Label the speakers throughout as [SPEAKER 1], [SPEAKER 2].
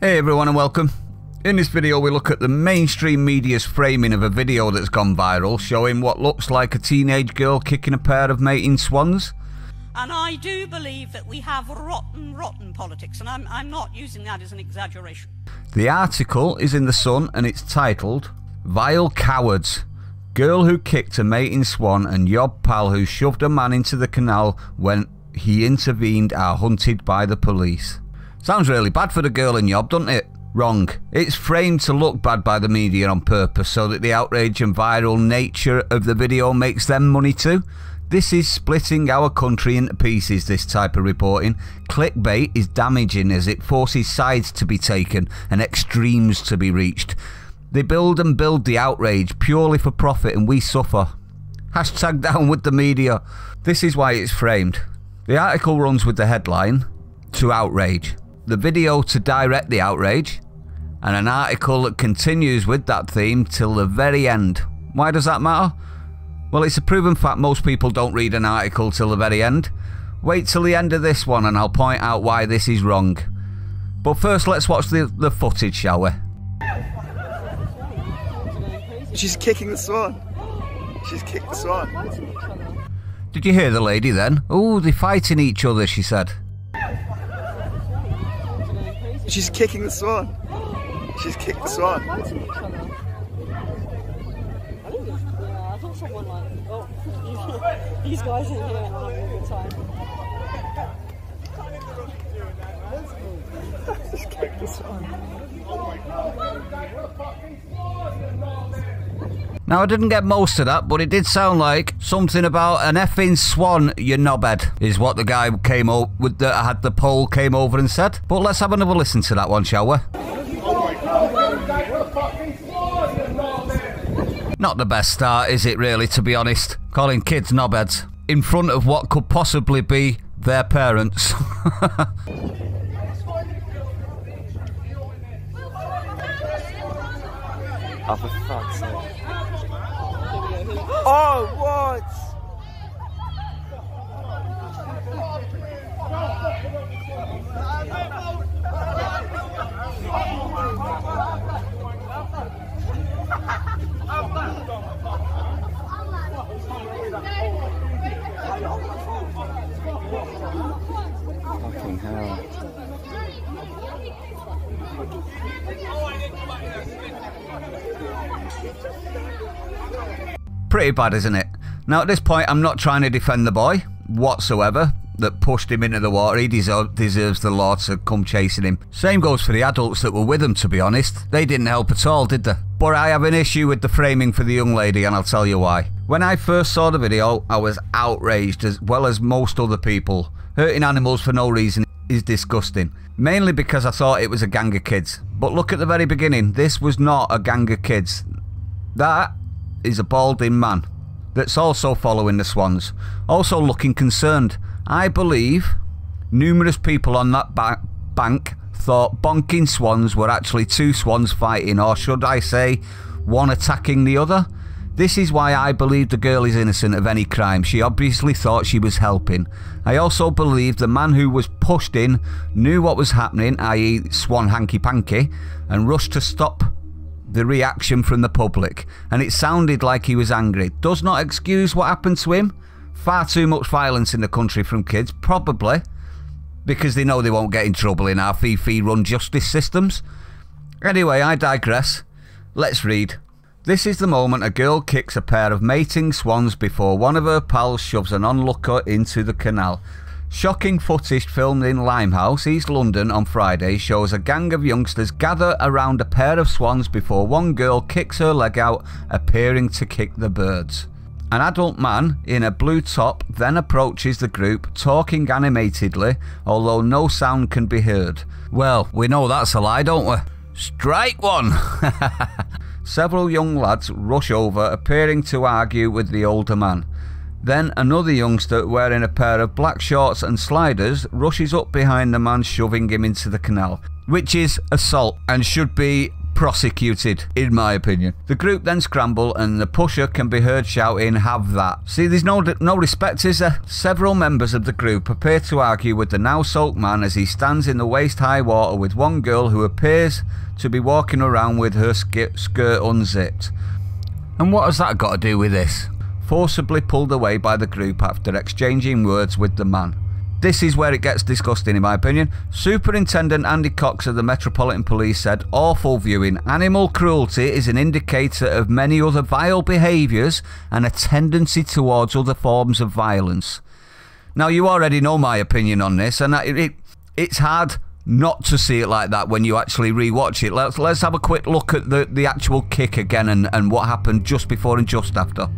[SPEAKER 1] Hey everyone and welcome. In this video we look at the mainstream media's framing of a video that's gone viral showing what looks like a teenage girl kicking a pair of mating swans.
[SPEAKER 2] And I do believe that we have rotten politics, and I'm not using that as an exaggeration.
[SPEAKER 1] The article is in The Sun and it's titled "Vile Cowards. Girl who kicked a mating swan and yob pal who shoved a man into the canal when he intervened are hunted by the police." Sounds really bad for the girl in yob, doesn't it? Wrong. It's framed to look bad by the media on purpose so that the outrage and viral nature of the video makes them money too. This is splitting our country into pieces, this type of reporting. Clickbait is damaging as it forces sides to be taken and extremes to be reached. They build and build the outrage purely for profit and we suffer. Hashtag down with the media. This is why it's framed. The article runs with the headline, "To outrage," the video to direct the outrage, and an article that continues with that theme till the very end. Why does that matter? Well, it's a proven fact most people don't read an article till the very end. Wait till the end of this one and I'll point out why this is wrong. But first let's watch the footage, shall we?
[SPEAKER 3] She's kicking the swan. She's kicked the swan.
[SPEAKER 1] Did you hear the lady then? Oh, they're fighting each other, she said.
[SPEAKER 3] She's kicking the swan. She's kicked the swan.
[SPEAKER 4] I thought someone like, oh, these guys in here having a good time.
[SPEAKER 3] She's kicked the swan.
[SPEAKER 1] Now I didn't get most of that, but it did sound like something about an effing swan, you knobhead, is what the guy came up with that had the poll came over and said. But let's have another listen to that one, shall we? Not the best start, is it really, to be honest? Calling kids knobheads in front of what could possibly be their parents.
[SPEAKER 3] Oh, for fuck's sake. Oh, what? Fucking hell.
[SPEAKER 1] Pretty bad, isn't it? Now at this point I'm not trying to defend the boy whatsoever that pushed him into the water. He deserves the law to come chasing him. Same goes for the adults that were with him, to be honest. They didn't help at all, did they? But I have an issue with the framing for the young lady and I'll tell you why. When I first saw the video I was outraged, as well as most other people. Hurting animals for no reason is disgusting. Mainly because I thought it was a gang of kids. But look at the very beginning, this was not a gang of kids. That is a balding man that's also following the swans, also looking concerned. I believe numerous people on that bank thought bonking swans were actually two swans fighting, or should I say one attacking the other. This is why I believe the girl is innocent of any crime. She obviously thought she was helping. I also believe the man who was pushed in knew what was happening, i.e. swan hanky panky, and rushed to stop the reaction from the public, and it sounded like he was angry. Does not excuse what happened to him. Far too much violence in the country from kids, probably because they know they won't get in trouble in our fee-run justice systems. Anyway, I digress. Let's read. This is the moment a girl kicks a pair of mating swans before one of her pals shoves an onlooker into the canal. Shocking footage filmed in Limehouse, East London on Friday shows a gang of youngsters gather around a pair of swans before one girl kicks her leg out, appearing to kick the birds. An adult man in a blue top then approaches the group, talking animatedly, although no sound can be heard. Well, we know that's a lie, don't we? Strike one! Several young lads rush over, appearing to argue with the older man. Then another youngster wearing a pair of black shorts and sliders rushes up behind the man, shoving him into the canal, which is assault and should be prosecuted, in my opinion. The group then scramble and the pusher can be heard shouting, "Have that." See, there's no respect, is there? Several members of the group appear to argue with the now soaked man as he stands in the waist-high water with one girl who appears to be walking around with her skirt unzipped. And what has that got to do with this? Forcibly pulled away by the group after exchanging words with the man. This is where it gets disgusting, in my opinion. Superintendent Andy Cox of the Metropolitan Police said, "Awful viewing. Animal cruelty is an indicator of many other vile behaviours and a tendency towards other forms of violence." Now, you already know my opinion on this, and it's hard not to see it like that when you actually rewatch it. Let's have a quick look at the actual kick again and what happened just before and just after.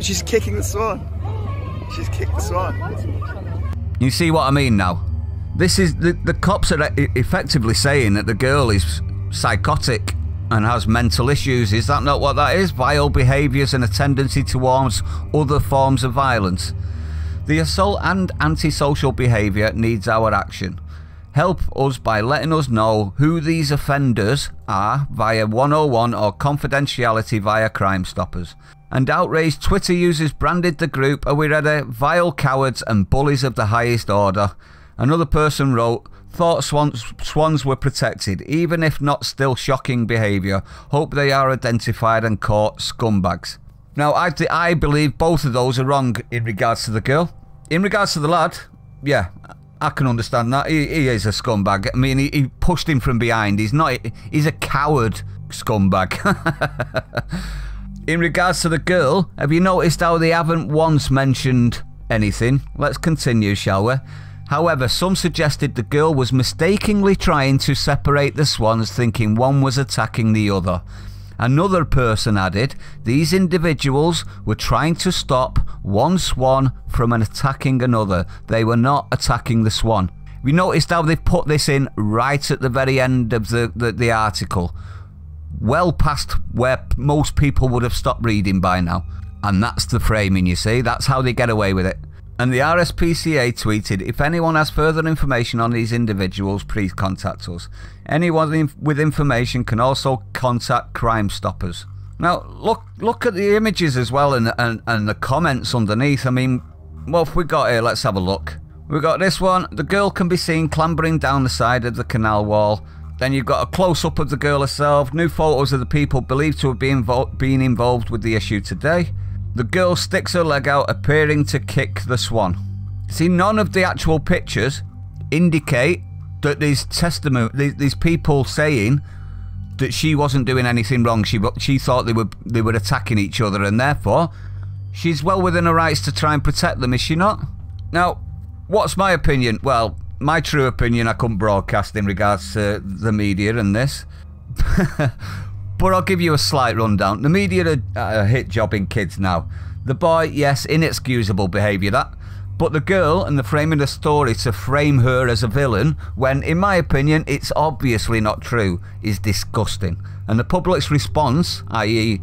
[SPEAKER 3] She's kicking the swan. She's kicked the swan.
[SPEAKER 1] You see what I mean now? This is the cops are effectively saying that the girl is psychotic and has mental issues. Is that not what that is? Vile behaviours and a tendency towards other forms of violence. The assault and antisocial behaviour needs our action. Help us by letting us know who these offenders are via 101 or confidentiality via Crime Stoppers. And outraged Twitter users branded the group, "Are we ready? Vile cowards and bullies of the highest order." Another person wrote, "Thought swans were protected, even if not still shocking behaviour. Hope they are identified and caught, scumbags." Now, I believe both of those are wrong in regards to the girl. In regards to the lad, yeah, I can understand that. He is a scumbag. I mean, he pushed him from behind. He's a coward scumbag. In regards to the girl, have you noticed how they haven't once mentioned anything? Let's continue, shall we? However, some suggested the girl was mistakenly trying to separate the swans, thinking one was attacking the other. Another person added, these individuals were trying to stop one swan from attacking another. They were not attacking the swan. Have you noticed how they've put this in right at the very end of the article? Well past where most people would have stopped reading by now. And that's the framing, you see. That's how they get away with it. And the RSPCA tweeted, "If anyone has further information on these individuals, please contact us. Anyone with information can also contact Crime Stoppers." Now, look at the images as well and the comments underneath. I mean, what have we got here? Let's have a look. We've got this one. The girl can be seen clambering down the side of the canal wall. Then you've got a close-up of the girl herself. New photos of the people believed to have been involved with the issue today. The girl sticks her leg out, appearing to kick the swan. See, none of the actual pictures indicate that there's testimony. These people saying that she wasn't doing anything wrong. She thought they were attacking each other, and therefore she's well within her rights to try and protect them, is she not? Now, what's my opinion? Well, my true opinion I couldn't broadcast in regards to the media and this. But I'll give you a slight rundown. The media are a hit jobbing kids now. The boy, yes, inexcusable behaviour that. But the girl and the framing the story to frame her as a villain, when in my opinion it's obviously not true, is disgusting. And the public's response, i.e.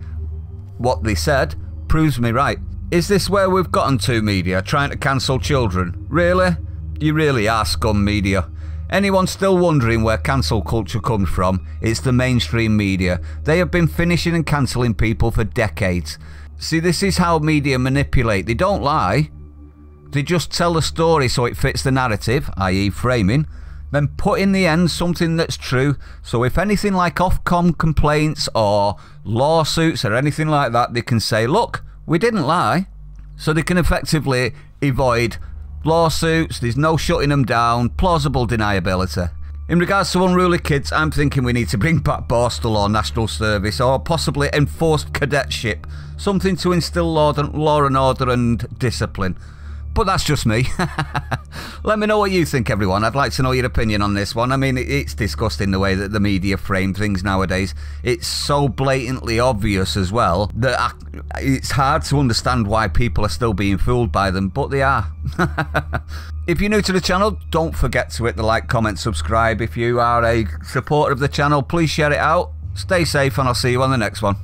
[SPEAKER 1] what they said, proves me right. Is this where we've gotten to, media? Trying to cancel children? Really? You really are scum, media. Anyone still wondering where cancel culture comes from, it's the mainstream media. They have been finishing and cancelling people for decades. See, this is how media manipulate. They don't lie. They just tell the story so it fits the narrative, i.e. framing, then put in the end something that's true. So if anything like Ofcom complaints or lawsuits or anything like that, they can say, look, we didn't lie. So they can effectively avoid lawsuits, there's no shutting them down, plausible deniability. In regards to unruly kids, I'm thinking we need to bring back Borstal or National Service, or possibly enforced cadetship, something to instill law and order and discipline. But that's just me. Let me know what you think, everyone. I'd like to know your opinion on this one. I mean, it's disgusting the way that the media frame things nowadays. It's so blatantly obvious as well that it's hard to understand why people are still being fooled by them, but they are. If you're new to the channel, don't forget to hit the like, comment, subscribe. If you are a supporter of the channel, please share it out. Stay safe and I'll see you on the next one.